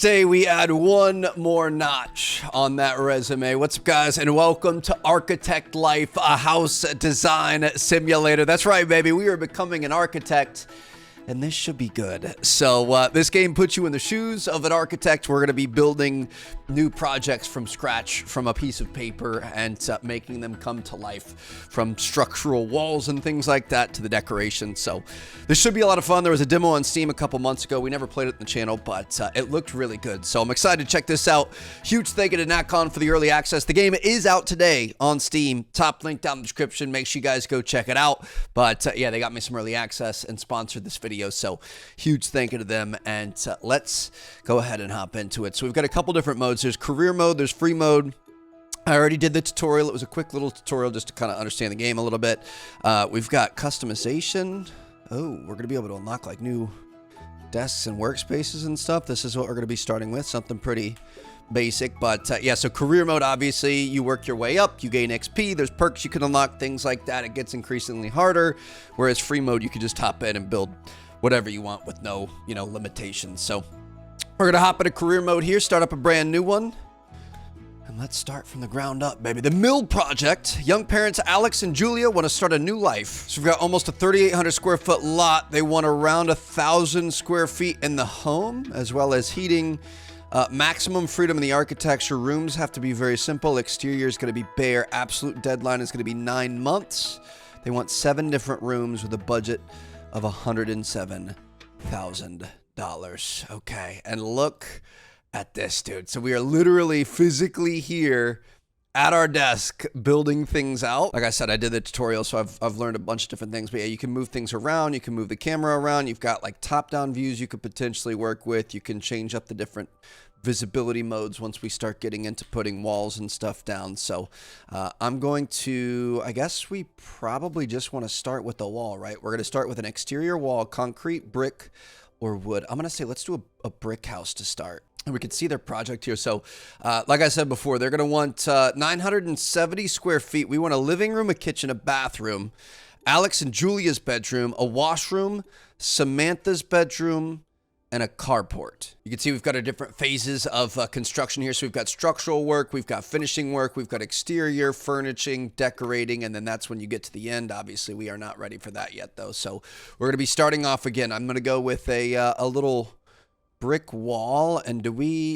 say we add one more notch on that resume. What's up, guys, and welcome to Architect Life, a house design simulator. That's right, baby. We are becoming an architect, and this should be good. So this game puts you in the shoes of an architect. We're going to be building new projects from scratch, from a piece of paper, and making them come to life, from structural walls and things like that to the decoration. So this should be a lot of fun. There was a demo on Steam a couple months ago. We never played it on the channel, but it looked really good. So I'm excited to check this out. Huge thank you to Natcon for the early access. The game is out today on Steam. Top link down in the description. Make sure you guys go check it out. But yeah, they got me some early access and sponsored this video. So huge thank you to them, and let's go ahead and hop into it. So we've got a couple different modes. There's career mode, there's free mode. I already did the tutorial. It was a quick little tutorial just to kind of understand the game a little bit. We've got customization. Oh, we're going to be able to unlock like new desks and workspaces and stuff. This is what we're going to be starting with, something pretty basic. But yeah, so career mode, obviously you work your way up, you gain XP, there's perks you can unlock, things like that. It gets increasingly harder, whereas free mode you can just hop in and build whatever you want with no, limitations. So we're gonna hop into career mode here, start up a brand new one, and let's start from the ground up, baby. The Mill Project. Young parents Alex and Julia want to start a new life. So we've got almost a 3,800 square foot lot. They want around 1,000 square feet in the home, as well as heating. Maximum freedom in the architecture. Rooms have to be very simple. Exterior is going to be bare. Absolute deadline is going to be 9 months. They want 7 different rooms with a budget of $107,000. Okay, and look at this, dude. So we are literally physically here at our desk building things out. Like I said, I did the tutorial, so I've learned a bunch of different things. But yeah, you can move things around. You can move the camera around. You've got like top-down views you could potentially work with. You can change up the different visibility modes once we start getting into putting walls and stuff down. So I'm going to, I guess we probably just want to start with the wall, right? We're going to start with an exterior wall, concrete, brick, or wood. I'm going to say let's do a brick house to start. And we can see their project here. So like I said before, they're going to want 970 square feet. We want a living room, a kitchen, a bathroom, Alex and Julia's bedroom, a washroom, Samantha's bedroom, and a carport. You can see we've got our different phases of construction here. So we've got structural work, we've got finishing work, we've got exterior, furnishing, decorating, and then that's when you get to the end. Obviously, we are not ready for that yet, though. So we're going to be starting off again. I'm going to go with a little brick wall, and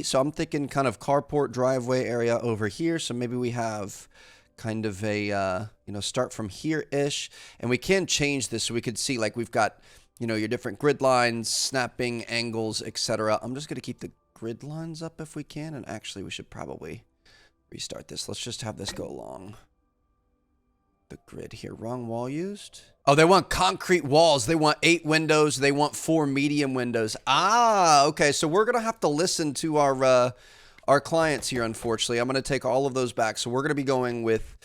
so I'm thinking kind of carport driveway area over here. So maybe we have kind of a, start from here-ish, and we can change this so we could see like we've got your different grid lines, snapping, angles, etc. I'm just going to keep the grid lines up if we can. And actually, we should probably restart this. Let's just have this go along the grid here. Wrong wall used. Oh, they want concrete walls. They want 8 windows. They want 4 medium windows. Ah, okay. So we're going to have to listen to our clients here, unfortunately. I'm going to take all of those back. So we're going to be going with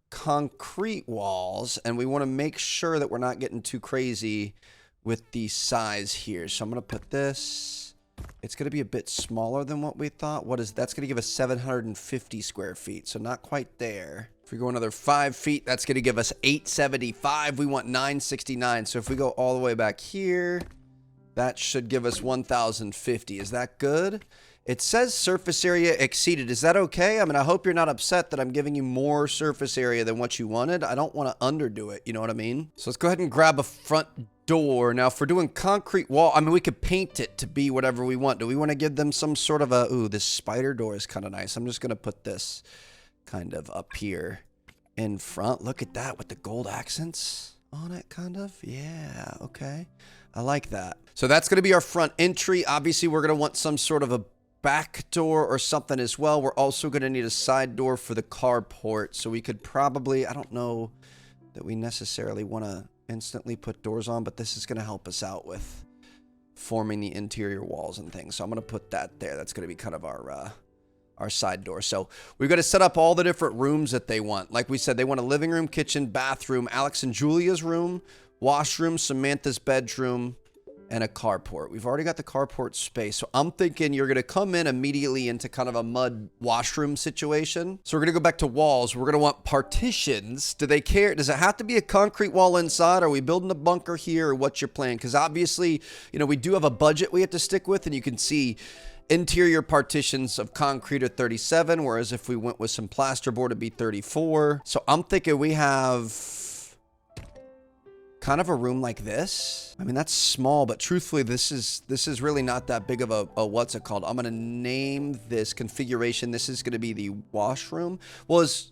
concrete walls. And we want to make sure that we're not getting too crazy with the size here. So I'm going to put this. It's going to be a bit smaller than what we thought. That's going to give us 750 square feet. So not quite there. If we go another 5 feet, that's going to give us 875. We want 969. So if we go all the way back here, that should give us 1,050. Is that good? It says surface area exceeded. Is that okay? I mean, I hope you're not upset that I'm giving you more surface area than what you wanted. I don't want to underdo it. You know what I mean? So let's go ahead and grab a front door. Now, if we're doing concrete wall, I mean, we could paint it to be whatever we want. Do we want to give them some sort of ooh, this spider door is kind of nice. I'm just going to put this kind of up here in front. Look at that with the gold accents on it, kind of. Yeah, okay. I like that. So that's going to be our front entry. Obviously, we're going to want some sort of a back door or something as well. We're also going to need a side door for the carport. So we could probably, I don't know that we necessarily want to instantly put doors on, but this is going to help us out with forming the interior walls and things. So I'm going to put that there. That's going to be kind of our side door. So we've got to set up all the different rooms that they want. Like we said, they want a living room, kitchen, bathroom, Alex and Julia's room, washroom, Samantha's bedroom, and a carport. We've already got the carport space. So I'm thinking you're going to come in immediately into kind of a mud washroom situation. So we're going to go back to walls. We're going to want partitions. Do they care? Does it have to be a concrete wall inside? Are we building a bunker here, or what's your plan? Because obviously, we do have a budget we have to stick with, and you can see Interior partitions of concrete are 37, whereas if we went with some plasterboard, it'd be 34. So I'm thinking we have kind of a room like this. I mean, that's small, but truthfully, this is really not that big of a what's it called? I'm gonna name this configuration. This is gonna be the washroom. What's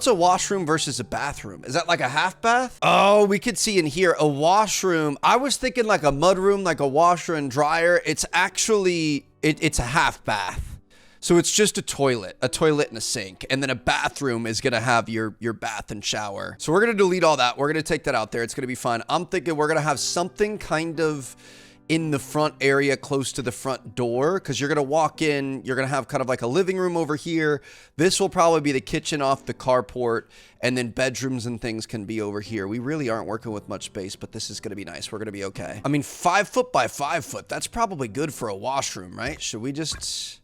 a washroom versus a bathroom? Is that like a half bath? Oh, we could see in here a washroom. I was thinking like a mud room, like a washer and dryer. It's actually, it's a half bath. So it's just a toilet and a sink. And then a bathroom is gonna have your bath and shower. So we're gonna delete all that. We're gonna take that out there. It's gonna be fine. I'm thinking we're gonna have something kind of in the front area close to the front door, because you're gonna walk in, you're gonna have kind of like a living room over here. This will probably be the kitchen off the carport, and then bedrooms and things can be over here. We really aren't working with much space, but this is gonna be nice. We're gonna be okay. I mean, 5 foot by 5 foot, that's probably good for a washroom, right? Should we just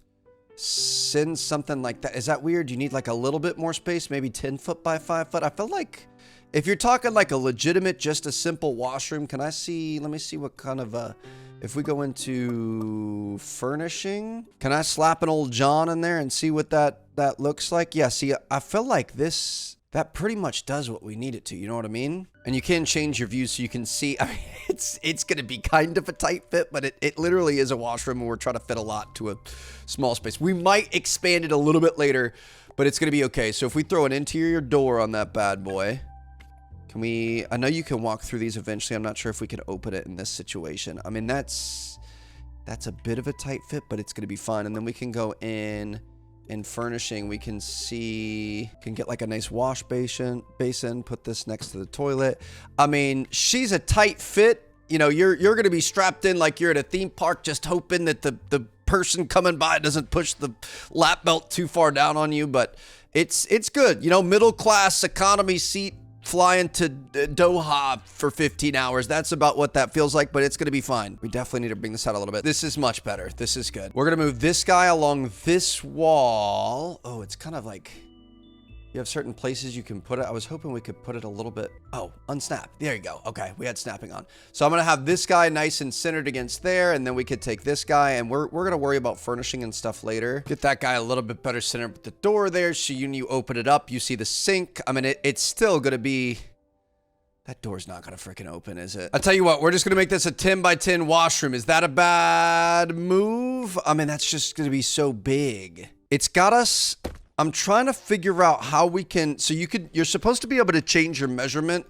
send something like that? Is that weird? You need like a little bit more space, maybe 10 foot by 5 foot. I feel like if you're talking like a legitimate, just a simple washroom, let me see what kind of if we go into furnishing, can I slap an old John in there and see what that looks like? Yeah, see, I feel like that pretty much does what we need it to, you know what I mean? And you can change your view so you can see. I mean, it's gonna be kind of a tight fit, but it literally is a washroom, and we're trying to fit a lot to a small space. We might expand it a little bit later, but it's gonna be okay. So if we throw an interior door on that bad boy, I know you can walk through these eventually. I'm not sure if we can open it in this situation. I mean, that's a bit of a tight fit, but it's gonna be fine. And then we can go in furnishing. We can get like a nice wash basin, put this next to the toilet. I mean, she's a tight fit. You know, you're gonna be strapped in like you're at a theme park, just hoping that the person coming by doesn't push the lap belt too far down on you. But it's good. You know, middle class economy seat, flying to Doha for 15 hours. That's about what that feels like, but it's going to be fine. We definitely need to bring this out a little bit. This is much better. This is good. We're going to move this guy along this wall. Oh, it's kind of like you have certain places you can put it. I was hoping we could put it a little bit. Oh, unsnap. There you go. Okay, we had snapping on. So I'm going to have this guy nice and centered against there, and then we could take this guy, and we're going to worry about furnishing and stuff later. Get that guy a little bit better centered with the door there, so you open it up, you see the sink. I mean, it's still going to be... That door's not going to freaking open, is it? I'll tell you what, we're just going to make this a 10 by 10 washroom. Is that a bad move? I mean, that's just going to be so big. It's got us... I'm trying to figure out how we can, so you're supposed to be able to change your measurement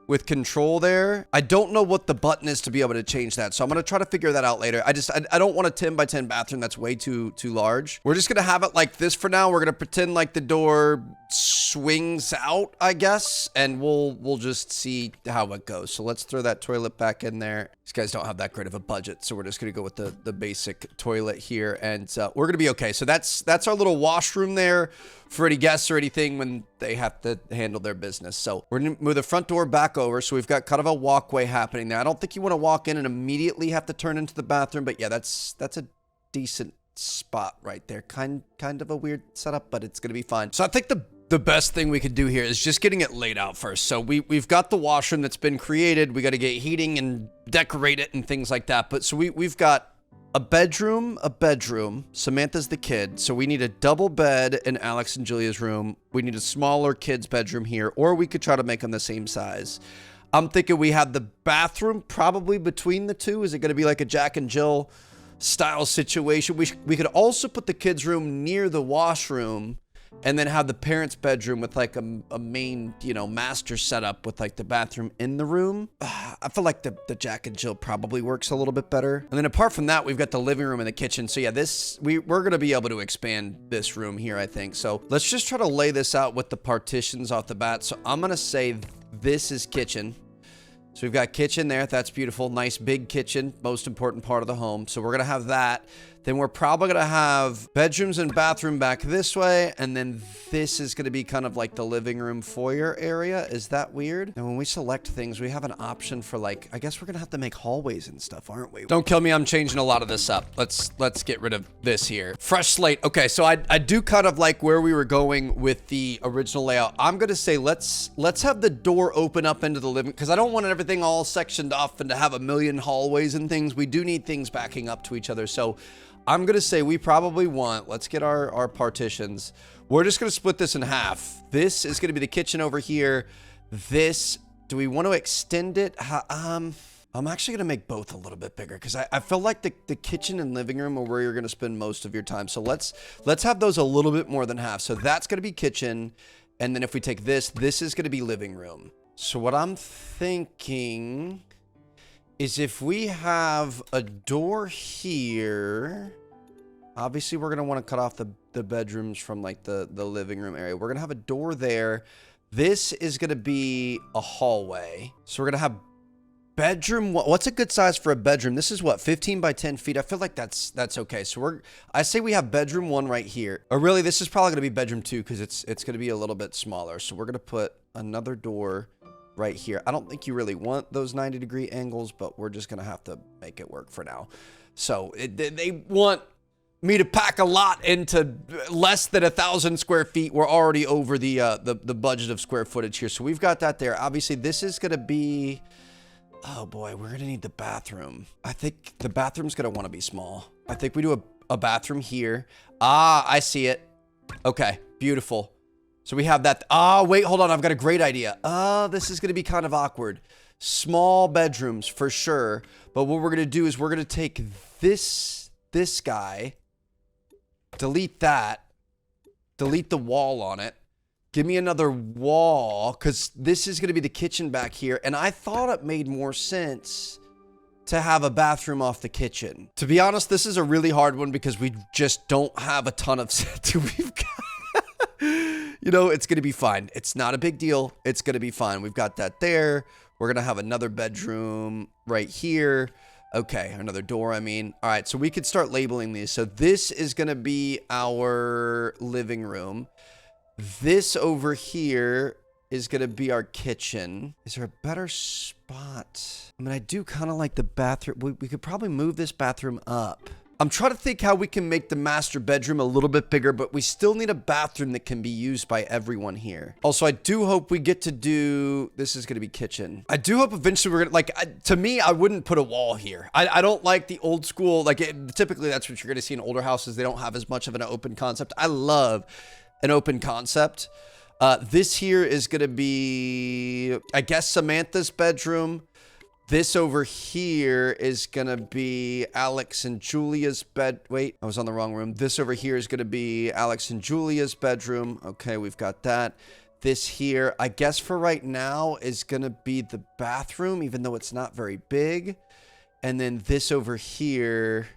with control there. I don't know what the button is to be able to change that. So I'm going to try to figure that out later. I don't want a 10 by 10 bathroom. That's way too large. We're just going to have it like this for now. We're going to pretend like the door swings out, I guess, and we'll just see how it goes. So let's throw that toilet back in there. These guys don't have that great of a budget, so we're just going to go with the basic toilet here, and we're going to be okay. So that's our little washroom there for any guests or anything when they have to handle their business. So we're going to move the front door back over, so we've got kind of a walkway happening there. I don't think you want to walk in and immediately have to turn into the bathroom, but yeah, that's a decent spot right there. Kind of a weird setup, but it's going to be fine. So I think the best thing we could do here is just getting it laid out first. So we've got the washroom that's been created. We got to get heating and decorate it and things like that. But so we've got a bedroom. Samantha's the kid. So we need a double bed in Alex and Julia's room. We need a smaller kid's bedroom here, or we could try to make them the same size. I'm thinking we have the bathroom probably between the two. Is it going to be like a Jack and Jill style situation? We could also put the kids' room near the washroom, and then have the parents' bedroom with like a main, master setup with like the bathroom in the room. I feel like the Jack and Jill probably works a little bit better. And then apart from that, we've got the living room and the kitchen. So yeah, we're going to be able to expand this room here, I think. So let's just try to lay this out with the partitions off the bat. So I'm going to say this is kitchen. So we've got kitchen there. That's beautiful. Nice big kitchen. Most important part of the home. So we're going to have that. Then we're probably going to have bedrooms and bathroom back this way. And then this is going to be kind of like the living room foyer area. Is that weird? And when we select things, we have an option for like, I guess we're going to have to make hallways and stuff, aren't we? Don't kill me. I'm changing a lot of this up. Let's get rid of this here. Fresh slate. Okay, so I do kind of like where we were going with the original layout. I'm going to say let's have the door open up into the living, because I don't want everything all sectioned off and to have a million hallways and things. We do need things backing up to each other. So I'm going to say we probably want, let's get our partitions. We're just going to split this in half. This is going to be the kitchen over here. This, do we want to extend it? I'm actually going to make both a little bit bigger because I feel like the kitchen and living room are where you're going to spend most of your time. So let's have those a little bit more than half. So that's going to be kitchen. And then if we take this is going to be living room. So what I'm thinking is if we have a door here, obviously we're going to want to cut off the bedrooms from like the living room area. We're going to have a door there. This is going to be a hallway. So we're going to have bedroom. What's a good size for a bedroom? This is what, 15 by 10 feet. I feel like that's okay. So I say we have bedroom 1 right here. Or really, this is probably going to be bedroom 2 because it's going to be a little bit smaller. So we're going to put another door right here. I don't think you really want those 90-degree angles, but we're just going to have to make it work for now. So they want me to pack a lot into less than 1,000 square feet. We're already over the budget of square footage here. So we've got that there. Obviously, this is going to be, oh boy, we're going to need the bathroom. I think the bathroom's going to want to be small. I think we do a bathroom here. Ah, I see it. Okay, beautiful. So we have that. Ah, wait, hold on. I've got a great idea. This is going to be kind of awkward. Small bedrooms for sure. But what we're going to do is we're going to take this guy, delete that, delete the wall on it. Give me another wall because this is going to be the kitchen back here. And I thought it made more sense to have a bathroom off the kitchen. To be honest, this is a really hard one because we just don't have a ton of set. We've got, you know, it's going to be fine. It's not a big deal. It's going to be fine. We've got that there. We're going to have another bedroom right here. Okay, another door, I mean. All right, so we could start labeling these. So this is going to be our living room. This over here is going to be our kitchen. Is there a better spot? I mean, I do kind of like the bathroom. We could probably move this bathroom up. I'm trying to think how we can make the master bedroom a little bit bigger, but we still need a bathroom that can be used by everyone here. Also, I do hope we get to do, this is going to be kitchen. I do hope eventually we're going to, like, to me, I wouldn't put a wall here. I don't like the old school, like, typically that's what you're going to see in older houses. They don't have as much of an open concept. I love an open concept. This here is going to be, I guess, Samantha's bedroom. This over here is going to be Alex and Julia's bed. Wait, I was on the wrong room. This over here is going to be Alex and Julia's bedroom. Okay, we've got that. This here, I guess for right now, is going to be the bathroom, even though it's not very big. And then this over here,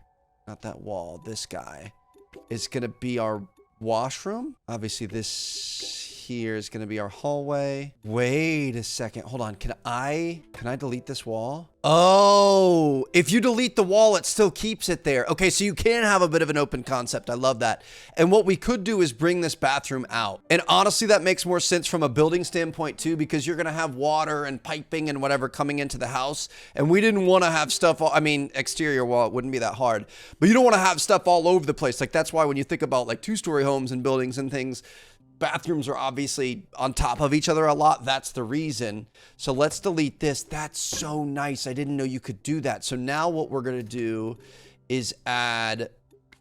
not that wall, this guy, is going to be our washroom. Obviously, this here is going to be our hallway. Wait a second. Hold on. Can I delete this wall? Oh, if you delete the wall, it still keeps it there. Okay, so you can have a bit of an open concept. I love that. And what we could do is bring this bathroom out. And honestly, that makes more sense from a building standpoint too, because you're going to have water and piping and whatever coming into the house. And we didn't want to have stuff, I mean, exterior wall, it wouldn't be that hard. But you don't want to have stuff all over the place. Like that's why when you think about like 2-story homes and buildings and things, bathrooms are obviously on top of each other a lot. That's the reason. So let's delete this. That's so nice. I didn't know you could do that. So now what we're going to do is add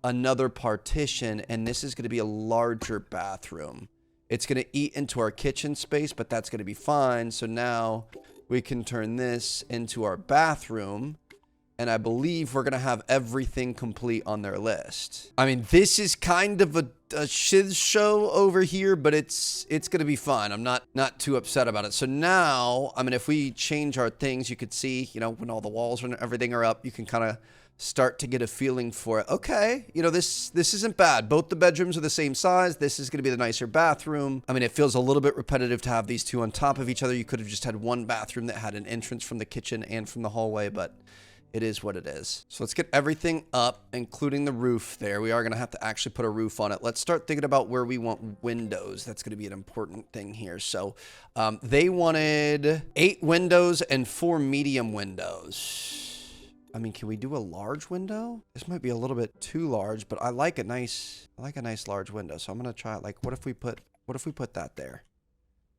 another partition, and this is going to be a larger bathroom. It's going to eat into our kitchen space, but that's going to be fine. So now we can turn this into our bathroom. And I believe we're going to have everything complete on their list. I mean, this is kind of a shiz show over here, but it's going to be fun. I'm not too upset about it. So now, I mean, if we change our things, you could see, you know, when all the walls and everything are up, you can kind of start to get a feeling for it. Okay, you know, this isn't bad. Both the bedrooms are the same size. This is going to be the nicer bathroom. I mean, it feels a little bit repetitive to have these two on top of each other. You could have just had one bathroom that had an entrance from the kitchen and from the hallway, but it is what it is. So let's get everything up, including the roof there. We are going to have to actually put a roof on it. Let's start thinking about where we want windows. That's going to be an important thing here. So they wanted 8 windows and 4 medium windows. I mean, can we do a large window? This might be a little bit too large, but I like a nice large window. So I'm going to try it. Like, what if we put that there?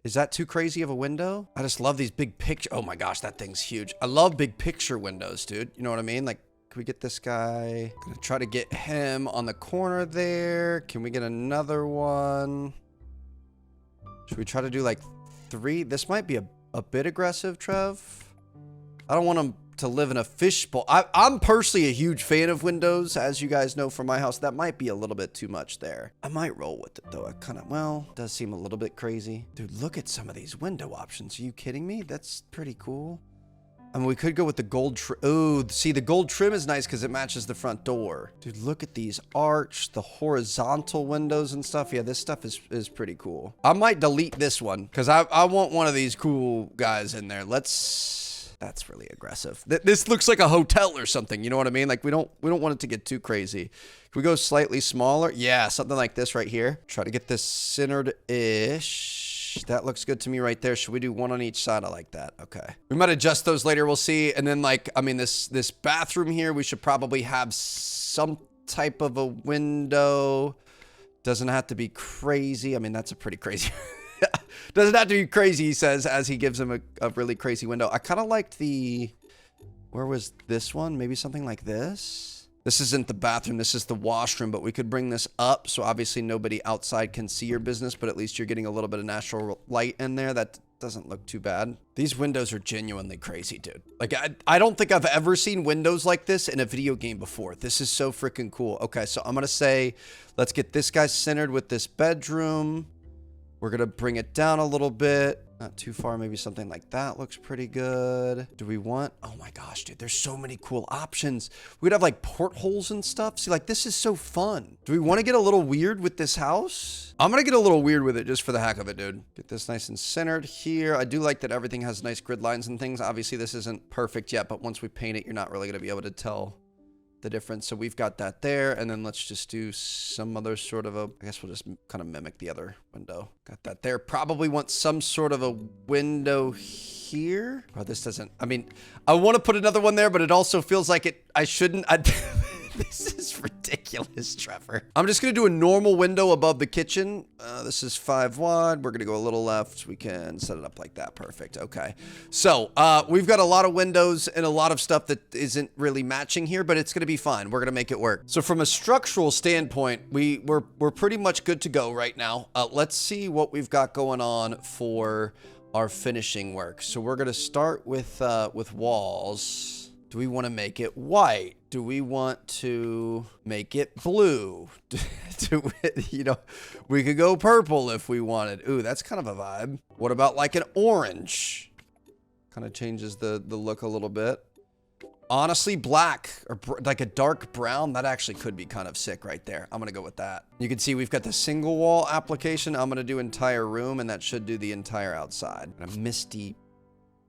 Is that too crazy of a window? I just love these big picture. Oh my gosh, that thing's huge. I love big picture windows, dude. You know what I mean? Like, can we get this guy? Gonna try to get him on the corner there. Can we get another one? Should we try to do like 3? This might be a bit aggressive, Trev. I don't want him to live in a fishbowl. I'm personally a huge fan of windows, as you guys know from my house. That might be a little bit too much there. I might roll with it though. Well, it does seem a little bit crazy. Dude, look at some of these window options. Are you kidding me? That's pretty cool. I mean, we could go with the gold trim. Oh, see, the gold trim is nice because it matches the front door. Dude, look at these arch, the horizontal windows and stuff. Yeah, this stuff is pretty cool. I might delete this one because I want one of these cool guys in there. That's really aggressive. This looks like a hotel or something. You know what I mean? Like, we don't want it to get too crazy. Can we go slightly smaller? Yeah, something like this right here. Try to get this centered-ish. That looks good to me right there. Should we do one on each side? I like that. Okay. We might adjust those later. We'll see. And then, like, I mean, this bathroom here, we should probably have some type of a window. Doesn't have to be crazy. I mean, that's a pretty crazy... Doesn't have to be crazy, he says, as he gives him a really crazy window. I kind of liked where was this one? Maybe something like this? This isn't the bathroom. This is the washroom, but we could bring this up. So obviously nobody outside can see your business, but at least you're getting a little bit of natural light in there. That doesn't look too bad. These windows are genuinely crazy, dude. Like, I don't think I've ever seen windows like this in a video game before. This is so freaking cool. Okay, so I'm going to say, let's get this guy centered with this bedroom. We're going to bring it down a little bit. Not too far. Maybe something like that looks pretty good. Do we want... Oh my gosh, dude. There's so many cool options. We'd have like portholes and stuff. See, like, this is so fun. Do we want to get a little weird with this house? I'm going to get a little weird with it just for the heck of it, dude. Get this nice and centered here. I do like that everything has nice grid lines and things. Obviously, this isn't perfect yet, but once we paint it, you're not really going to be able to tell the difference. So we've got that there, and then let's just do some other sort of I guess we'll just kind of mimic the other window. Got that there. Probably want some sort of a window here. Oh, this doesn't, I mean, I want to put another one there, but it also feels like I shouldn't. This is ridiculous, Trevor. I'm just going to do a normal window above the kitchen. This is 5 wide. We're going to go a little left. We can set it up like that. Perfect. Okay. So we've got a lot of windows and a lot of stuff that isn't really matching here, but it's going to be fine. We're going to make it work. So from a structural standpoint, we're pretty much good to go right now. Let's see what we've got going on for our finishing work. So we're going to start with walls. Do we want to make it white? Do we want to make it blue? You know, we could go purple if we wanted. Ooh, that's kind of a vibe. What about like an orange? Kind of changes the look a little bit. Honestly, black or like a dark brown, that actually could be kind of sick right there. I'm going to go with that. You can see we've got the single wall application. I'm going to do entire room, and that should do the entire outside. And a misty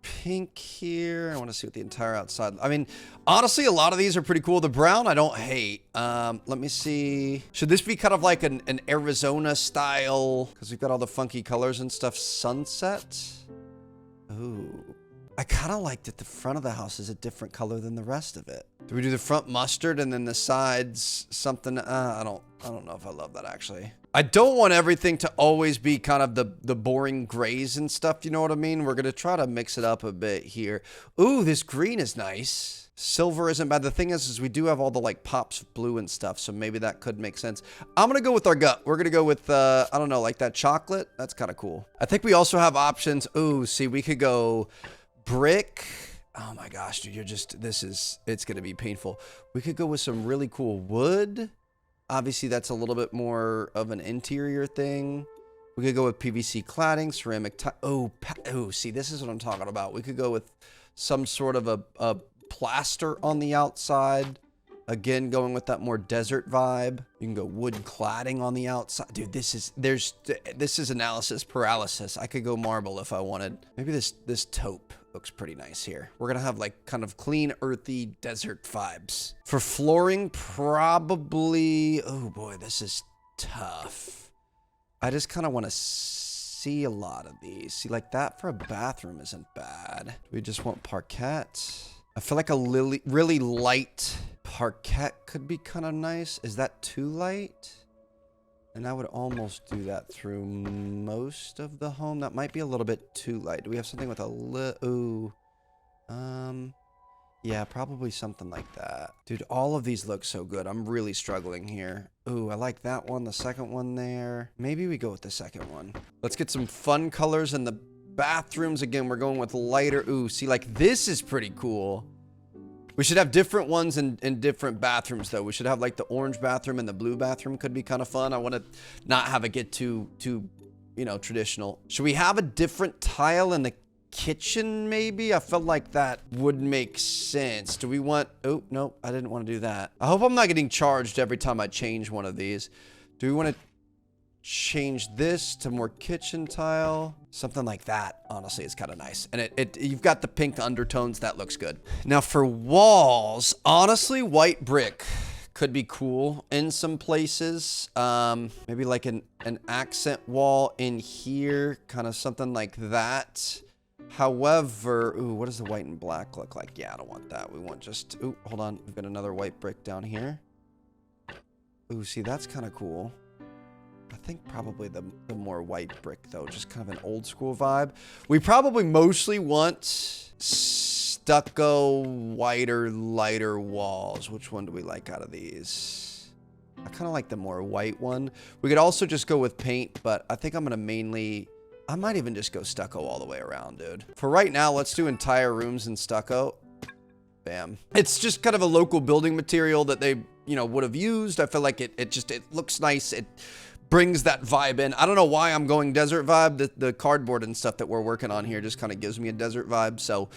pink here. I want to see what the entire outside. I mean, honestly, a lot of these are pretty cool. The brown, I don't hate. Let me see. Should this be kind of like an Arizona style? Because we've got all the funky colors and stuff. Sunset. Ooh. I kind of like that the front of the house is a different color than the rest of it. Do we do the front mustard and then the sides something? I don't know if I love that actually. I don't want everything to always be kind of the boring grays and stuff. You know what I mean? We're going to try to mix it up a bit here. Ooh, this green is nice. Silver isn't bad. The thing is we do have all the like pops of blue and stuff. So maybe that could make sense. I'm going to go with our gut. We're going to go with, I don't know, like that chocolate. That's kind of cool. I think we also have options. Ooh, see, we could go brick. Oh my gosh, dude, it's going to be painful. We could go with some really cool wood. Obviously, that's a little bit more of an interior thing. We could go with PVC cladding, ceramic see, this is what I'm talking about. We could go with some sort of a plaster on the outside. Again, going with that more desert vibe. You can go wood cladding on the outside. Dude, this is analysis paralysis. I could go marble if I wanted. Maybe this taupe. looks pretty nice here. We're gonna have like kind of clean, earthy desert vibes. For flooring, probably, oh boy, this is tough. I just kind of want to see a lot of these. See, like that for a bathroom isn't bad. We just want parquet. I feel like a really light parquet could be kind of nice. Is that too light? And I would almost do that through most of the home. That might be a little bit too light. Do we have something with a ooh. Yeah, probably something like that. Dude, all of these look so good. I'm really struggling here. Ooh, I like that one. The second one there. Maybe we go with the second one. Let's get some fun colors in the bathrooms. Again, we're going with lighter. Ooh, see, like this is pretty cool. We should have different ones in different bathrooms, though. We should have, like, the orange bathroom and the blue bathroom could be kind of fun. I want to not have it get too, you know, traditional. Should we have a different tile in the kitchen, maybe? I felt like that would make sense. Do we want... Oh, no, I didn't want to do that. I hope I'm not getting charged every time I change one of these. Do we want to change this to more kitchen tile? Something like that, honestly, is kind of nice. And you've got the pink undertones. That looks good. Now for walls, honestly, white brick could be cool in some places. Maybe like an accent wall in here, kind of something like that. However, ooh, what does the white and black look like? Yeah, I don't want that. We want just, ooh, hold on. We've got another white brick down here. Ooh, see, that's kind of cool. I think probably the more white brick, though, just kind of an old school vibe. We probably mostly want stucco, whiter, lighter walls. Which one do we like out of these? I kind of like the more white one. We could also just go with paint, but I think I'm going to mainly... I might even just go stucco all the way around, dude. For right now, let's do entire rooms in stucco. Bam. It's just kind of a local building material that they, you know, would have used. I feel like it looks nice. It brings that vibe in. I don't know why I'm going desert vibe. The cardboard and stuff that we're working on here just kind of gives me a desert vibe. So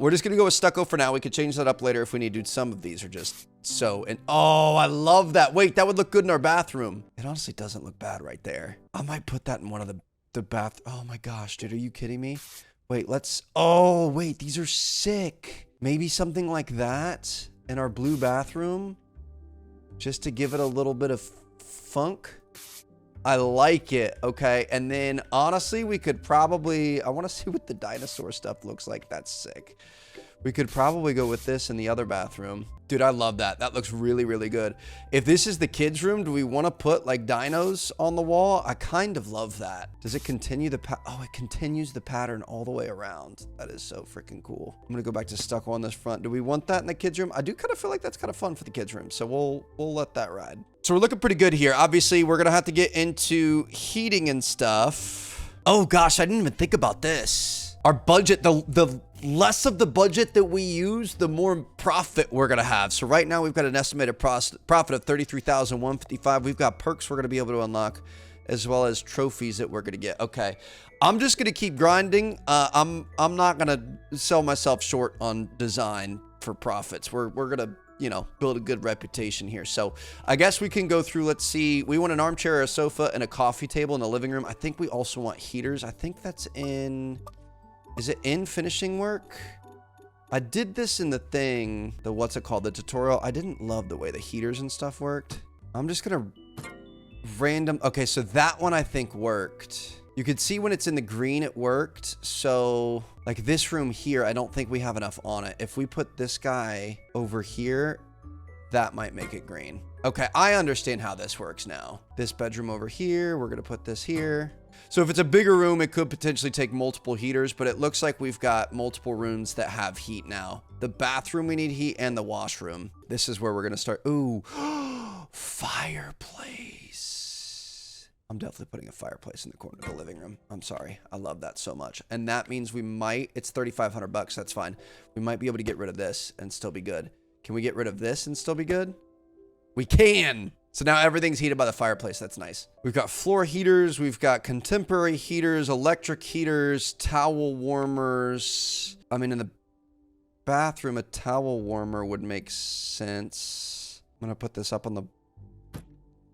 we're just going to go with stucco for now. We could change that up later if we need to. Some of these are just so... And oh, I love that. Wait, that would look good in our bathroom. It honestly doesn't look bad right there. I might put that in one of the bath... Oh my gosh, dude. Are you kidding me? Wait, let's... Oh, wait. These are sick. Maybe something like that in our blue bathroom. Just to give it a little bit of funk. I like it. Okay. And then honestly, we could probably, I want to see what the dinosaur stuff looks like. That's sick. We could probably go with this in the other bathroom. Dude, I love that. That looks really, really good. If this is the kids' room, do we want to put like dinos on the wall? I kind of love that. Does it continue the oh, it continues the pattern all the way around. That is so freaking cool. I'm going to go back to stucco on this front. Do we want that in the kids' room? I do kind of feel like that's kind of fun for the kids' room. So we'll let that ride. So we're looking pretty good here. Obviously, we're going to have to get into heating and stuff. Oh gosh, I didn't even think about this. Our budget, the less of the budget that we use, the more profit we're going to have. So right now we've got an estimated profit of $33,155. We've got perks we're going to be able to unlock as well as trophies that we're going to get. Okay. I'm just going to keep grinding. I'm not going to sell myself short on design for profits. We're going to, you know, build a good reputation here. So I guess we can go through, let's see. We want an armchair, a sofa, and a coffee table in the living room. I think we also want heaters. I think that's in... Is it in finishing work? I did this in the thing, what's it called? The tutorial. I didn't love the way the heaters and stuff worked. I'm just gonna random. Okay, so that one I think worked. You could see when it's in the green, it worked. So like this room here, I don't think we have enough on it. If we put this guy over here, that might make it green. Okay, I understand how this works now. This bedroom over here, we're gonna put this here. So if it's a bigger room, it could potentially take multiple heaters, but it looks like we've got multiple rooms that have heat now. The bathroom, we need heat, and the washroom. This is where we're going to start. Ooh, fireplace. I'm definitely putting a fireplace in the corner of the living room. I'm sorry. I love that so much. And that means we might, it's $3,500. That's fine. We might be able to get rid of this and still be good. Can we get rid of this and still be good? We can. So now everything's heated by the fireplace. That's nice. We've got floor heaters. We've got contemporary heaters, electric heaters, towel warmers. I mean, in the bathroom, a towel warmer would make sense. I'm going to put this up on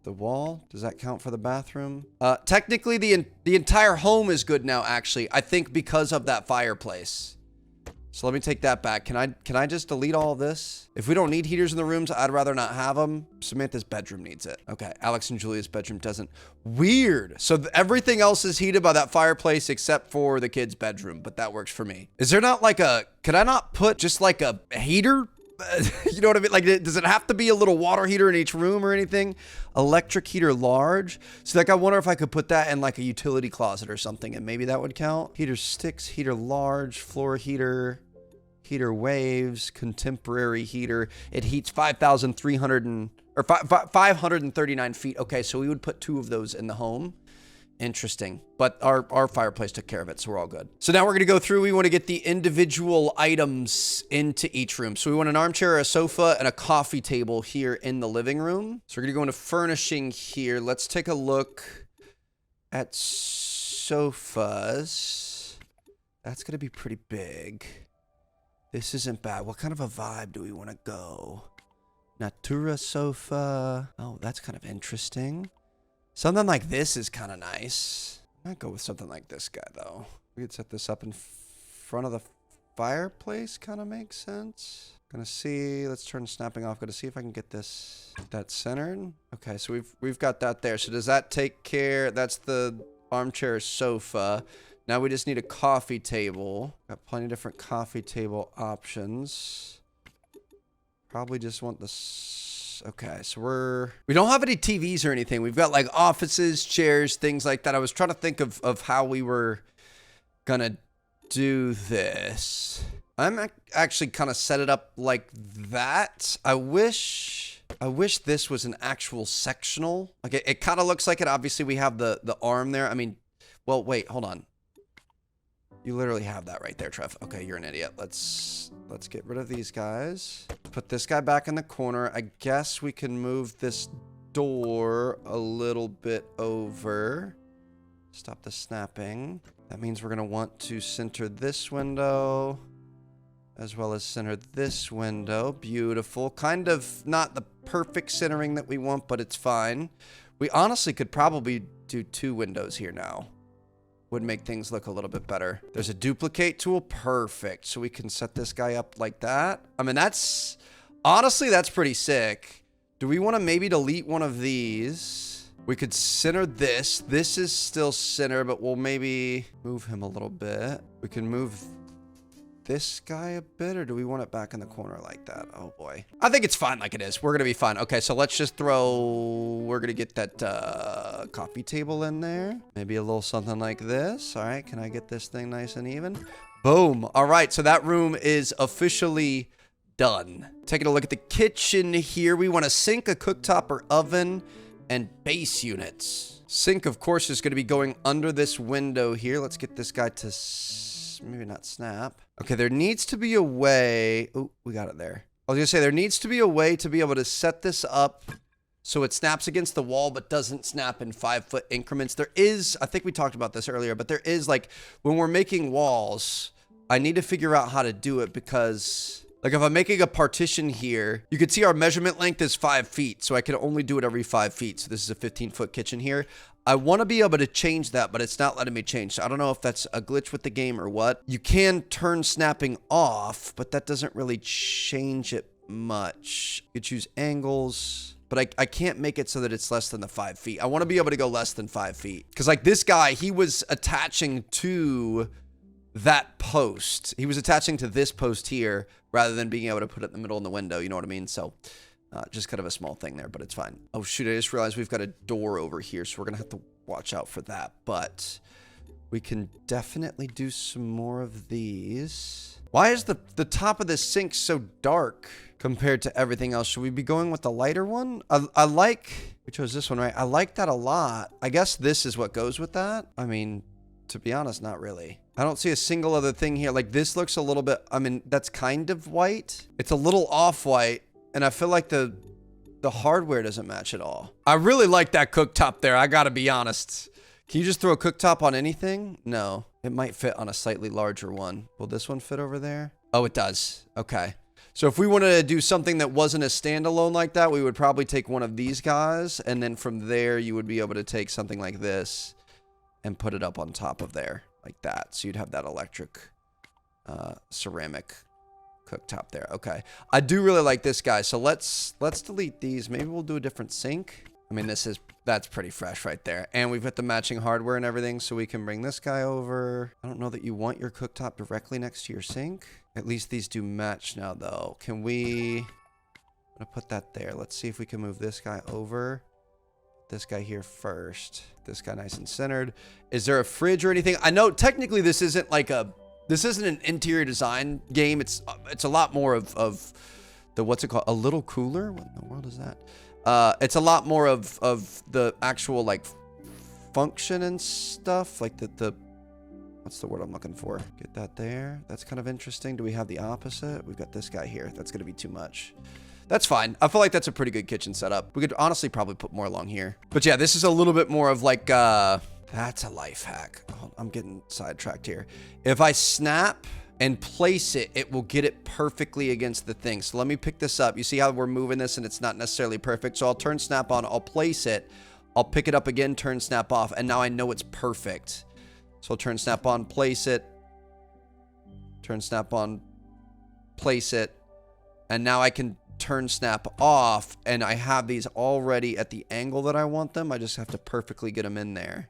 the wall. Does that count for the bathroom? Technically, the entire home is good now, actually. I think because of that fireplace. So let me take that back. Can I just delete all of this? If we don't need heaters in the rooms, I'd rather not have them. Samantha's bedroom needs it. Okay, Alex and Julia's bedroom doesn't. Weird. So everything else is heated by that fireplace except for the kids' bedroom, but that works for me. Is there not like a, could I not put just like a heater? You know what I mean? Like, does it have to be a little water heater in each room or anything? Electric heater large. So like, I wonder if I could put that in like a utility closet or something, and maybe that would count. Heater sticks, heater large, floor heater, heater waves, contemporary heater. It heats 539 feet. Okay, so we would put 2 of those in the home. Interesting. But our fireplace took care of it, so we're all good. So now we're going to go through. We want to get the individual items into each room. So we want an armchair, a sofa, and a coffee table here in the living room. So we're going to go into furnishing here. Let's take a look at sofas. That's going to be pretty big. This isn't bad. What kind of a vibe do we want to go? Natura sofa. Oh, that's kind of interesting. Something like this is kind of nice. I might go with something like this guy, though. We could set this up in front of the fireplace. Kind of makes sense. Gonna see. Let's turn snapping off. Gonna see if I can get that centered. Okay, so we've got that there. So does that take care? That's the armchair sofa. Now we just need a coffee table. Got plenty of different coffee table options. Probably just want this. Okay, so we don't have any TVs or anything. We've got like offices, chairs, things like that. I was trying to think of how we were gonna do this. I'm actually kind of set it up like that. I wish this was an actual sectional. Like it kind of looks like it. Obviously we have the arm there. I mean, well, wait, hold on. You literally have that right there, Trev. Okay, you're an idiot. Let's get rid of these guys. Put this guy back in the corner. I guess we can move this door a little bit over. Stop the snapping. That means we're gonna want to center this window as well as center this window. Beautiful. Kind of not the perfect centering that we want, but it's fine. We honestly could probably do 2 windows here now. Would make things look a little bit better. There's a duplicate tool. Perfect. So we can set this guy up like that. I mean, honestly, that's pretty sick. Do we want to maybe delete one of these? We could center this. This is still center, but we'll maybe move him a little bit. We can move this guy a bit, or do we want it back in the corner like that? Oh boy. I think it's fine like it is. We're gonna be fine. Okay, so let's just we're gonna get that coffee table in there. Maybe a little something like this. All right, can I get this thing nice and even? Boom. All right, so that room is officially done. Taking a look at the kitchen here. We want a sink, a cooktop or oven, and base units. Sink, of course, is gonna be going under this window here. Let's get this guy to maybe not snap. Okay, there needs to be a way. Oh, we got it there. I was gonna say there needs to be a way to be able to set this up so it snaps against the wall but doesn't snap in 5-foot increments. There is, I think we talked about this earlier, but there is like when we're making walls, I need to figure out how to do it because like if I'm making a partition here, you can see our measurement length is 5 feet. So I can only do it every 5 feet. So this is a 15-foot kitchen here. I want to be able to change that, but it's not letting me change. So I don't know if that's a glitch with the game or what. You can turn snapping off, but that doesn't really change it much. You could choose angles, but I can't make it so that it's less than the 5 feet. I want to be able to go less than 5 feet. Because like this guy, he was attaching to that post. He was attaching to this post here rather than being able to put it in the middle in the window. You know what I mean? So just kind of a small thing there, but it's fine. Oh, shoot. I just realized we've got a door over here, so we're going to have to watch out for that. But we can definitely do some more of these. Why is the top of this sink so dark compared to everything else? Should we be going with the lighter one? I like... We chose this one, right? I like that a lot. I guess this is what goes with that. I mean, to be honest, not really. I don't see a single other thing here. Like, this looks a little bit... I mean, that's kind of white. It's a little off-white. And I feel like the hardware doesn't match at all. I really like that cooktop there. I gotta be honest. Can you just throw a cooktop on anything? No. It might fit on a slightly larger one. Will this one fit over there? Oh, it does. Okay. So if we wanted to do something that wasn't a standalone like that, we would probably take one of these guys. And then from there, you would be able to take something like this and put it up on top of there like that. So you'd have that electric ceramic cooktop there. Okay. I do really like this guy. So let's delete these. Maybe we'll do a different sink. I mean, that's pretty fresh right there. And we've got the matching hardware and everything, so we can bring this guy over. I don't know that you want your cooktop directly next to your sink. At least these do match now, though. Can we... I'm gonna put that there. Let's see if we can move this guy over. This guy here first. This guy nice and centered. Is there a fridge or anything? I know technically this isn't like this isn't an interior design game. It's a lot more of the, what's it called? A little cooler? What in the world is that? It's a lot more of the actual like function and stuff. Like the what's the word I'm looking for? Get that there. That's kind of interesting. Do we have the opposite? We've got this guy here. That's gonna be too much. That's fine. I feel like that's a pretty good kitchen setup. We could honestly probably put more along here. But yeah, this is a little bit more of like, that's a life hack. Oh, I'm getting sidetracked here. If I snap and place it, it will get it perfectly against the thing. So let me pick this up. You see how we're moving this and it's not necessarily perfect. So I'll turn snap on, I'll place it, I'll pick it up again, turn snap off, and now I know it's perfect. So I'll turn snap on, place it, turn snap on, place it, and now I can turn snap off, and I have these already at the angle that I want them. I just have to perfectly get them in there,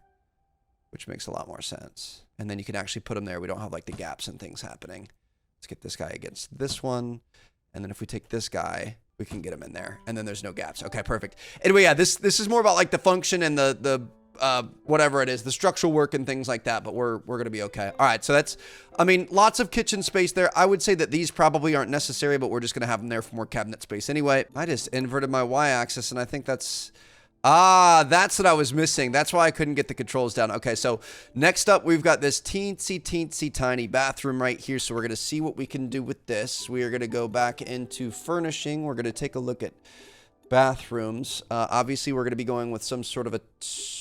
which makes a lot more sense. And then you can actually put them there. We don't have like the gaps and things happening. Let's get this guy against this one. And then if we take this guy, we can get him in there. And then there's no gaps. Okay, perfect. Anyway, yeah, this is more about like the function and the whatever it is, the structural work and things like that, but we're going to be okay. All right. So that's, I mean, lots of kitchen space there. I would say that these probably aren't necessary, but we're just going to have them there for more cabinet space anyway. I just inverted my Y-axis and I think that's what I was missing. That's why I couldn't get the controls down. Okay. So next up, we've got this teensy tiny bathroom right here. So we're going to see what we can do with this. We are going to go back into furnishing. We're going to take a look at bathrooms. Obviously, we're going to be going with some sort of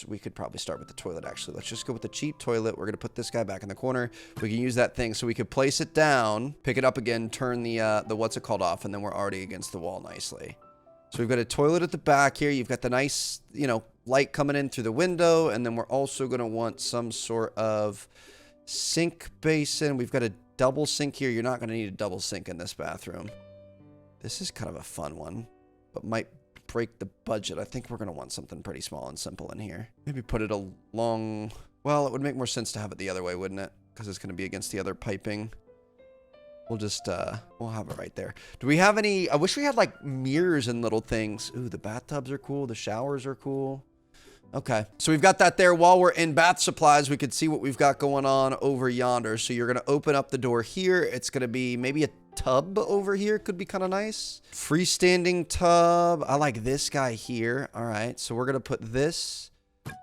we could probably start with the toilet, actually. Let's just go with the cheap toilet. We're going to put this guy back in the corner. We can use that thing. So we could place it down, pick it up again, turn the what's it called off, and then we're already against the wall nicely. So we've got a toilet at the back here. You've got the nice, light coming in through the window. And then we're also going to want some sort of sink basin. We've got a double sink here. You're not going to need a double sink in this bathroom. This is kind of a fun one, but might break the budget. I think we're going to want something pretty small and simple in here. Maybe put it along... Well, it would make more sense to have it the other way, wouldn't it? Because it's going to be against the other piping. We'll just, we'll have it right there. Do we have any... I wish we had, like, mirrors and little things. Ooh, the bathtubs are cool. The showers are cool. Okay. So we've got that there. While we're in bath supplies, we could see what we've got going on over yonder. So you're going to open up the door here. It's going to be maybe a tub over here. Could be kind of nice. Freestanding tub. I like this guy here. All right. So we're going to put this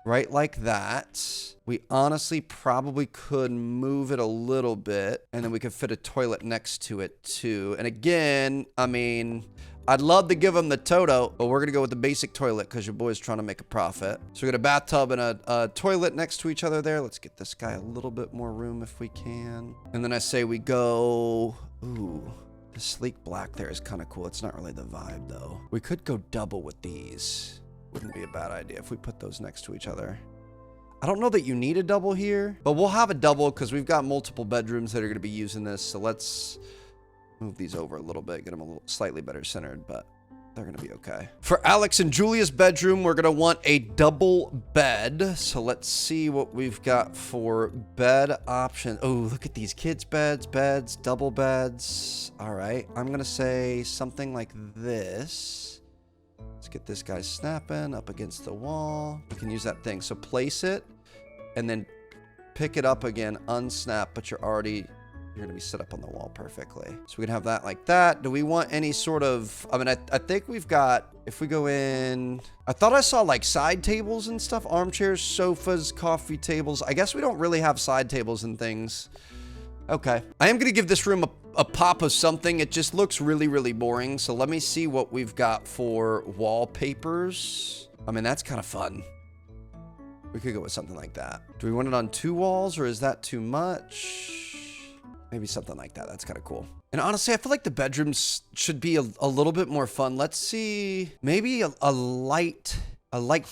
right like that. We honestly probably could move it a little bit, and then we could fit a toilet next to it too. And again, I mean, I'd love to give them the Toto, but we're going to go with the basic toilet because your boy's trying to make a profit. So we got a bathtub and a toilet next to each other there. Let's get this guy a little bit more room if we can. And then I say we go... Ooh, the sleek black there is kind of cool. It's not really the vibe, though. We could go double with these. Wouldn't be a bad idea if we put those next to each other. I don't know that you need a double here, but we'll have a double because we've got multiple bedrooms that are going to be using this. So let's move these over a little bit, get them a little slightly better centered, but they're going to be okay. For Alex and Julia's bedroom, we're going to want a double bed. So let's see what we've got for bed options. Oh, look at these kids' beds, double beds. All right. I'm going to say something like this. Let's get this guy snapping up against the wall. We can use that thing. So place it and then pick it up again, unsnap, but you're going to be set up on the wall perfectly. So we can have that like that. Do we want any sort of, I mean, I think we've got, if we go in, I thought I saw like side tables and stuff, armchairs, sofas, coffee tables. I guess we don't really have side tables and things. Okay. I am going to give this room a pop of something. It just looks really, really boring. So let me see what we've got for wallpapers. I mean, that's kind of fun. We could go with something like that. Do we want it on 2 walls or is that too much? Maybe something like that. That's kind of cool. And honestly, I feel like the bedrooms should be a little bit more fun. Let's see. Maybe a light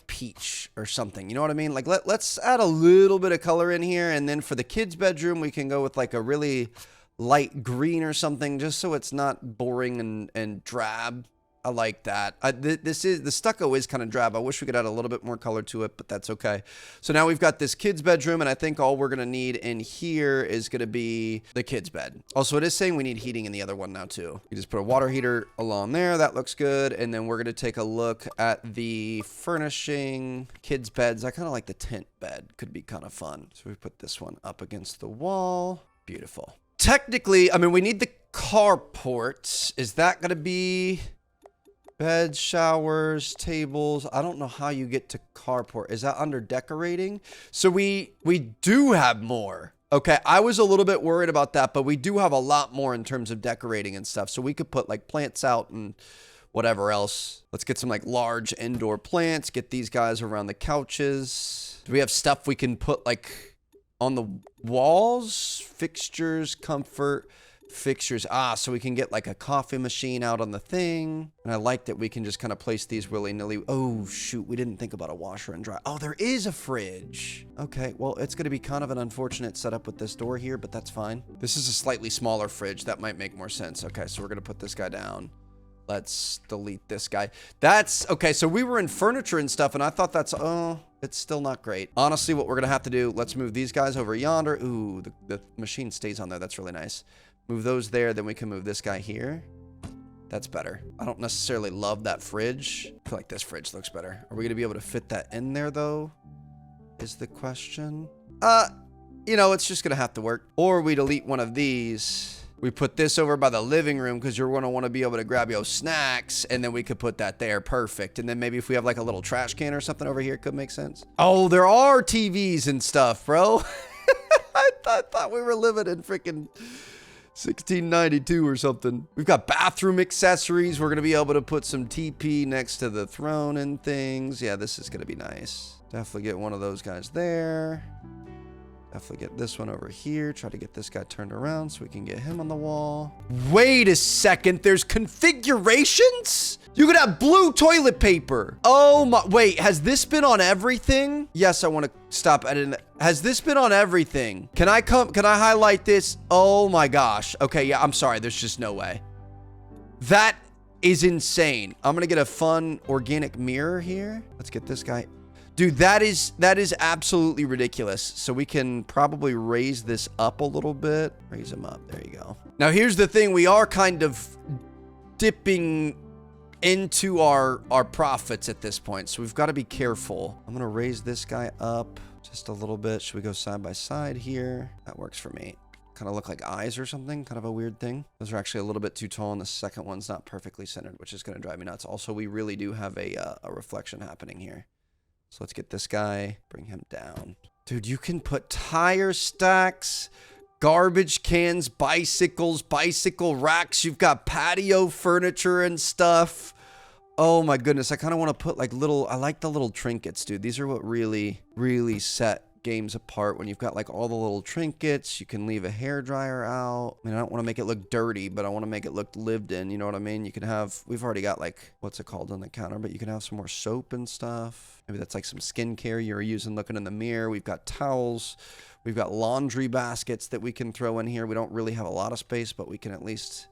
peach or something. You know what I mean? Like let's add a little bit of color in here. And then for the kids' bedroom, we can go with like a really light green or something, just so it's not boring and drab. I like that. The stucco is kind of drab. I wish we could add a little bit more color to it, but that's okay. So now we've got this kid's bedroom, and I think all we're going to need in here is going to be the kid's bed. Also, it is saying we need heating in the other one now, too. You just put a water heater along there. That looks good. And then we're going to take a look at the furnishing kids' beds. I kind of like the tent bed. Could be kind of fun. So we put this one up against the wall. Beautiful. Technically, I mean, we need the carport. Is that going to be... beds, showers, tables. I don't know how you get to carport. Is that under decorating? So we do have more. Okay, I was a little bit worried about that, but we do have a lot more in terms of decorating and stuff. So we could put like plants out and whatever else. Let's get some like large indoor plants. Get these guys around the couches. Do we have stuff we can put like on the walls? Fixtures, comfort. Fixtures. So we can get like a coffee machine out on the thing. And I like that we can just kind of place these willy-nilly. Oh, shoot. We didn't think about a washer and dryer. Oh, there is a fridge. Okay. Well, it's going to be kind of an unfortunate setup with this door here, but that's fine. This is a slightly smaller fridge. That might make more sense. Okay. So we're going to put this guy down. Let's delete this guy. That's okay. So we were in furniture and stuff, and I thought that's, it's still not great. Honestly, what we're going to have to do, let's move these guys over yonder. Ooh, the machine stays on there. That's really nice. Move those there, then we can move this guy here. That's better. I don't necessarily love that fridge. I feel like this fridge looks better. Are we going to be able to fit that in there, though? Is the question. You know, it's just going to have to work. Or we delete one of these. We put this over by the living room because you're going to want to be able to grab your snacks, and then we could put that there. Perfect. And then maybe if we have like a little trash can or something over here, it could make sense. Oh, there are TVs and stuff, bro. I thought we were living in freaking 1692 or something. We've got bathroom accessories. We're going to be able to put some TP next to the throne and things. Yeah, this is going to be nice. Definitely get one of those guys there. Definitely get this one over here. Try to get this guy turned around so we can get him on the wall. Wait a second. There's configurations? You could have blue toilet paper. Oh my, wait, has this been on everything? Yes, I want to stop editing that. Has this been on everything? Can I highlight this? Oh my gosh. Okay, yeah, I'm sorry. There's just no way. That is insane. I'm going to get a fun organic mirror here. Let's get this guy. Dude, that is absolutely ridiculous. So we can probably raise this up a little bit. Raise him up. There you go. Now, here's the thing. We are kind of dipping into our profits at this point. So we've got to be careful. I'm going to raise this guy up just a little bit. Should we go side by side here? That works for me. Kind of look like eyes or something. Kind of a weird thing. Those are actually a little bit too tall, and the second one's not perfectly centered, which is going to drive me nuts. Also, we really do have a reflection happening here. So let's get this guy, bring him down. Dude, you can put tire stacks, garbage cans, bicycles, bicycle racks. You've got patio furniture and stuff. Oh my goodness. I kind of want to put like I like the little trinkets, dude. These are what really, really set games apart. When you've got like all the little trinkets, you can leave a hairdryer out. I mean, I don't want to make it look dirty, but I want to make it look lived in. You know what I mean? You can have, we've already got like, what's it called on the counter, but you can have some more soap and stuff. Maybe that's like some skincare you're using looking in the mirror. We've got towels. We've got laundry baskets that we can throw in here. We don't really have a lot of space, but we can at least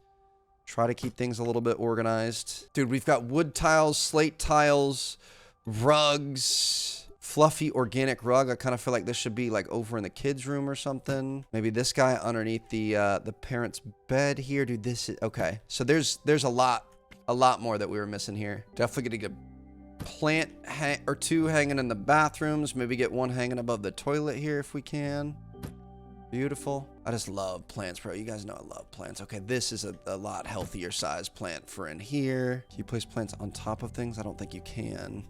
try to keep things a little bit organized. Dude, we've got wood tiles, slate tiles, rugs, fluffy organic rug. I kind of feel like this should be like over in the kids' room or something. Maybe this guy underneath the parents' bed here. Dude, this is okay. So there's a lot more that we were missing here. Definitely gonna get a plant or two hanging in the bathrooms. Maybe get one hanging above the toilet here if we can. Beautiful. I just love plants, bro. You guys know I love plants. Okay, this is a lot healthier size plant for in here. Can you place plants on top of things? I don't think you can.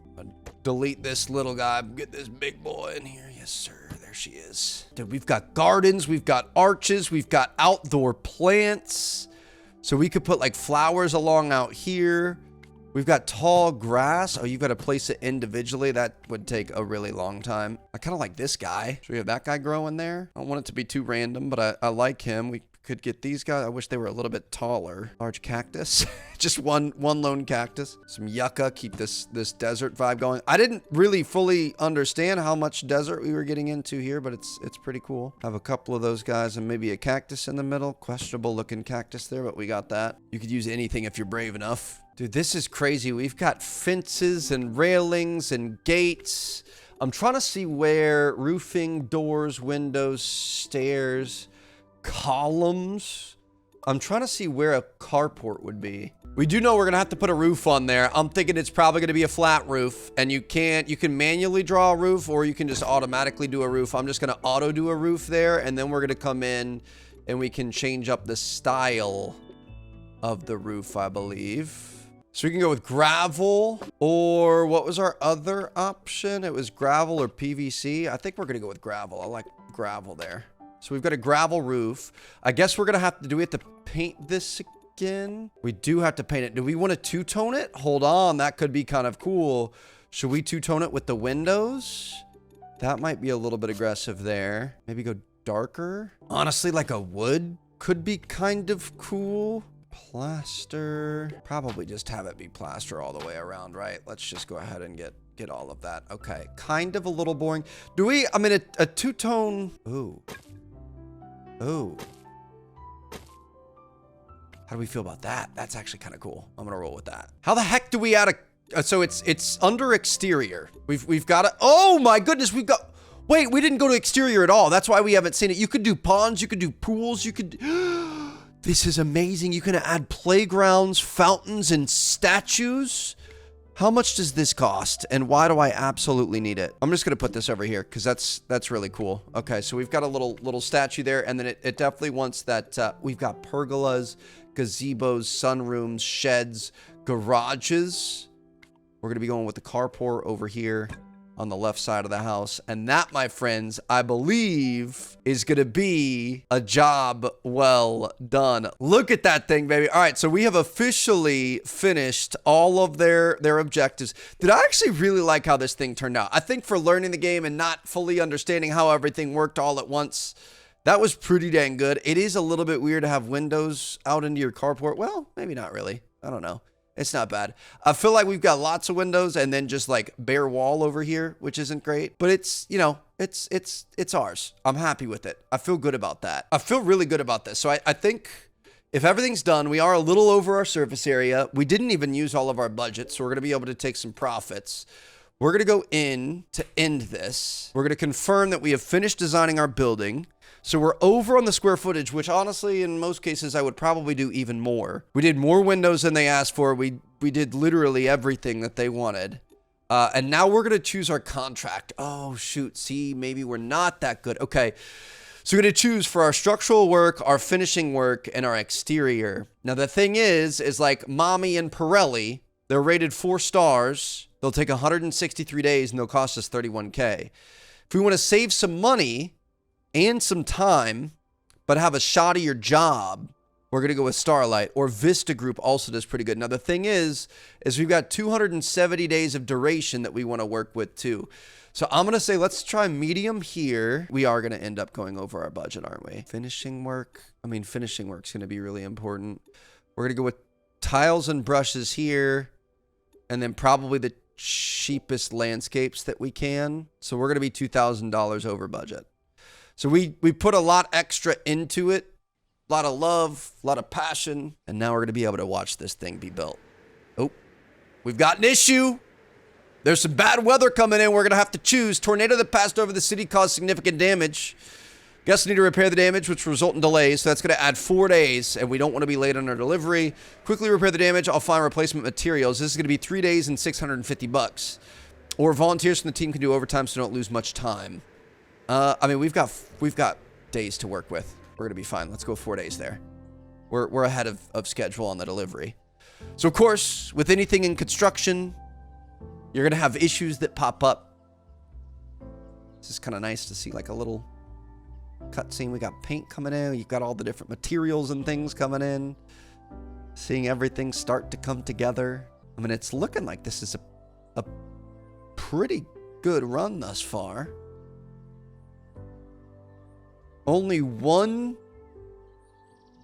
Delete this little guy. Get this big boy in here. Yes, sir. There she is. Dude, we've got gardens. We've got arches. We've got outdoor plants. So we could put like flowers along out here. We've got tall grass. Oh, you've got to place it individually. That would take a really long time. I kind of like this guy. Should we have that guy growing there? I don't want it to be too random, but I like him. We Could get these guys. I wish they were a little bit taller. Large cactus. Just one lone cactus. Some yucca. Keep this desert vibe going. I didn't really fully understand how much desert we were getting into here, but it's pretty cool. Have a couple of those guys and maybe a cactus in the middle. Questionable looking cactus there, but we got that. You could use anything if you're brave enough. Dude, this is crazy. We've got fences and railings and gates. I'm trying to see where roofing, doors, windows, stairs, columns. I'm trying to see where a carport would be. We do know we're gonna have to put a roof on there. I'm thinking it's probably gonna be a flat roof, and you can manually draw a roof, or you can just automatically do a roof. I'm just gonna auto do a roof there, and then we're gonna come in and we can change up the style of the roof, I believe. So we can go with gravel, or what was our other option? It was gravel or PVC. I think we're gonna go with gravel. I like gravel there. So we've got a gravel roof. I guess we're gonna have to, do we have to paint this again? We do have to paint it. Do we want to two-tone it? Hold on, that could be kind of cool. Should we two-tone it with the windows? That might be a little bit aggressive there. Maybe go darker. Honestly, like a wood could be kind of cool. Plaster. Probably just have it be plaster all the way around, right? Let's just go ahead and get all of that. Okay, kind of a little boring. Do we, I mean, a two-tone. Ooh. How do we feel about that? That's actually kind of cool. I'm gonna roll with that. How the heck do we add a, so it's under exterior. We've got a, oh my goodness, we've got, wait, we didn't go to exterior at all. That's why we haven't seen it. You could do ponds, you could do pools, you could, this is amazing. You can add playgrounds, fountains, and statues. How much does this cost, and why do I absolutely need it? I'm just gonna put this over here because that's really cool. Okay, so we've got a little statue there, and then it definitely wants that. We've got pergolas, gazebos, sunrooms, sheds, garages. We're gonna be going with the carport over here on the left side of the house, and that, my friends, I believe is gonna be a job well done. Look at that thing, baby. All right, so we have officially finished all of their objectives. Did I actually really like how this thing turned out? I think for learning the game and not fully understanding how everything worked all at once, that was pretty dang good. It is a little bit weird to have windows out into your carport. Well, maybe not really. I don't know. It's not bad. I feel like we've got lots of windows and then just like bare wall over here, which isn't great, but it's, you know, it's ours. I'm happy with it. I feel good about that. I feel really good about this. So I think if everything's done, we are a little over our surface area. We didn't even use all of our budget, so we're going to be able to take some profits. We're going to go in to end this. We're going to confirm that we have finished designing our building. So we're over on the square footage, which honestly, in most cases, I would probably do even more. We did more windows than they asked for. We did literally everything that they wanted. And now we're going to choose our contract. Oh, shoot. See, maybe we're not that good. Okay. So we're going to choose for our structural work, our finishing work, and our exterior. Now, the thing is like Mommy and Pirelli, they're rated 4 stars. They'll take 163 days and they'll cost us $31K. If we want to save some money and some time, but have a shoddier job, we're going to go with Starlight, or Vista Group also does pretty good. Now, the thing is we've got 270 days of duration that we want to work with too. So I'm going to say, let's try medium here. We are going to end up going over our budget, aren't we? Finishing work. I mean, finishing work's going to be really important. We're going to go with tiles and brushes here, and then probably the cheapest landscapes that we can. So we're going to be $2,000 over budget. So we put a lot extra into it, a lot of love, a lot of passion, and now we're going to be able to watch this thing be built. Oh, we've got an issue. There's some bad weather coming in. We're going to have to choose. Tornado that passed over the city caused significant damage. Guests need to repair the damage, which will result in delays. So that's going to add 4 days, and we don't want to be late on our delivery. Quickly repair the damage. I'll find replacement materials. This is going to be 3 days and $650. Or volunteers from the team can do overtime, so don't lose much time. I mean, we've got days to work with. We're going to be fine. Let's go 4 days there. We're ahead of schedule on the delivery. So, of course, with anything in construction, you're going to have issues that pop up. This is kind of nice to see, like a little cutscene. We got paint coming in. You've got all the different materials and things coming in. Seeing everything start to come together. I mean, it's looking like this is a pretty good run thus far. Only one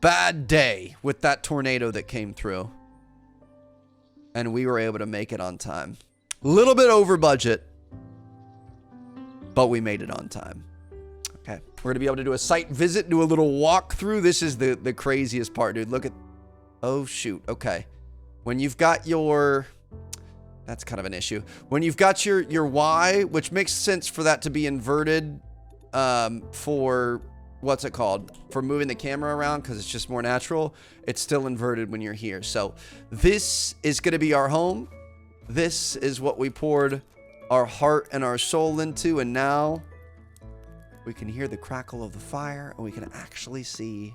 bad day with that tornado that came through. And we were able to make it on time. A little bit over budget, but we made it on time. Okay, we're going to be able to do a site visit, do a little walkthrough. This is the craziest part, dude. Look at, oh shoot, okay. When you've got your, that's kind of an issue. When you've got your Y, which makes sense for that to be inverted for, what's it called? For moving the camera around, because it's just more natural. It's still inverted when you're here. So this is going to be our home. This is what we poured our heart and our soul into. And now we can hear the crackle of the fire, and we can actually see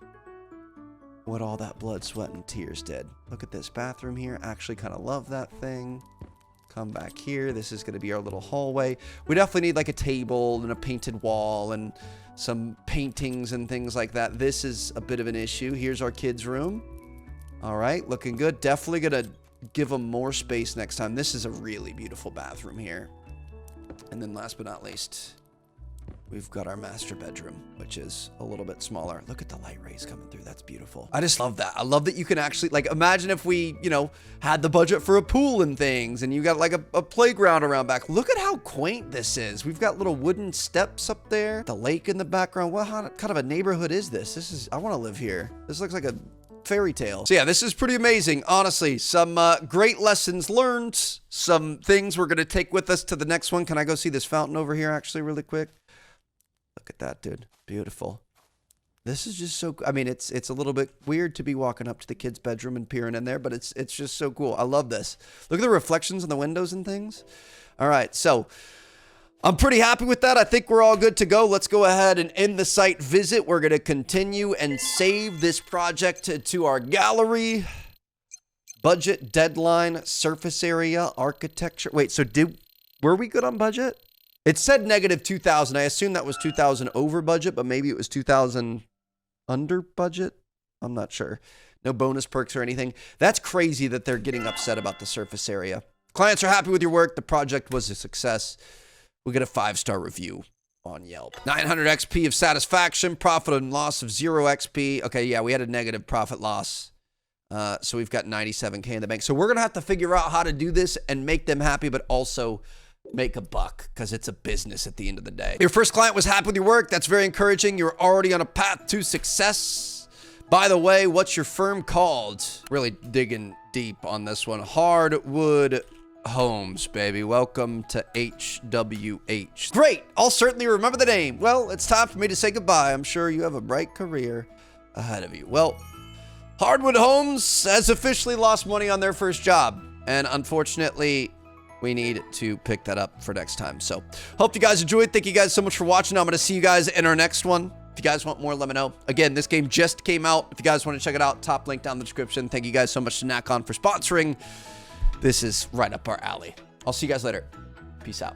what all that blood, sweat, and tears did. Look at this bathroom here. Actually kind of love that thing. Come back here. This is going to be our little hallway. We definitely need like a table and a painted wall and some paintings and things like that. This is a bit of an issue. Here's our kids' room. All right, looking good. Definitely going to give them more space next time. This is a really beautiful bathroom here. And then last but not least, we've got our master bedroom, which is a little bit smaller. Look at the light rays coming through. That's beautiful. I just love that. I love that you can actually, like, imagine if we, you know, had the budget for a pool and things, and you got like a playground around back. Look at how quaint this is. We've got little wooden steps up there, the lake in the background. What kind of a neighborhood is this? This is, I want to live here. This looks like a fairy tale. So yeah, this is pretty amazing. Honestly, some great lessons learned, some things we're going to take with us to the next one. Can I go see this fountain over here actually really quick? Look at that, dude. Beautiful. This is just so, I mean, it's a little bit weird to be walking up to the kid's bedroom and peering in there, but it's just so cool. I love this. Look at the reflections in the windows and things. All right, so I'm pretty happy with that. I think we're all good to go. Let's go ahead and end the site visit. We're going to continue and save this project to our gallery. Budget, deadline, surface area, architecture. Wait, so were we good on budget? It said negative 2,000. I assume that was 2,000 over budget, but maybe it was 2,000 under budget. I'm not sure. No bonus perks or anything. That's crazy that they're getting upset about the surface area. Clients are happy with your work. The project was a success. We get a 5-star review on Yelp. 900 XP of satisfaction. Profit and loss of 0 XP. Okay, yeah, we had a negative profit loss. So we've got 97K in the bank. So we're going to have to figure out how to do this and make them happy, but also make a buck, because it's a business at the end of the day. Your first client was happy with your work. That's very encouraging. You're already on a path to success. By the way, what's your firm called? Really digging deep on this one. Hardwood Homes, baby. Welcome to HWH. Great. I'll certainly remember the name. Well, it's time for me to say goodbye. I'm sure you have a bright career ahead of you. Well, Hardwood Homes has officially lost money on their first job, and unfortunately, we need to pick that up for next time. So, hope you guys enjoyed. Thank you guys so much for watching. I'm going to see you guys in our next one. If you guys want more, let me know. Again, this game just came out. If you guys want to check it out, top link down in the description. Thank you guys so much to Nakon for sponsoring. This is right up our alley. I'll see you guys later. Peace out.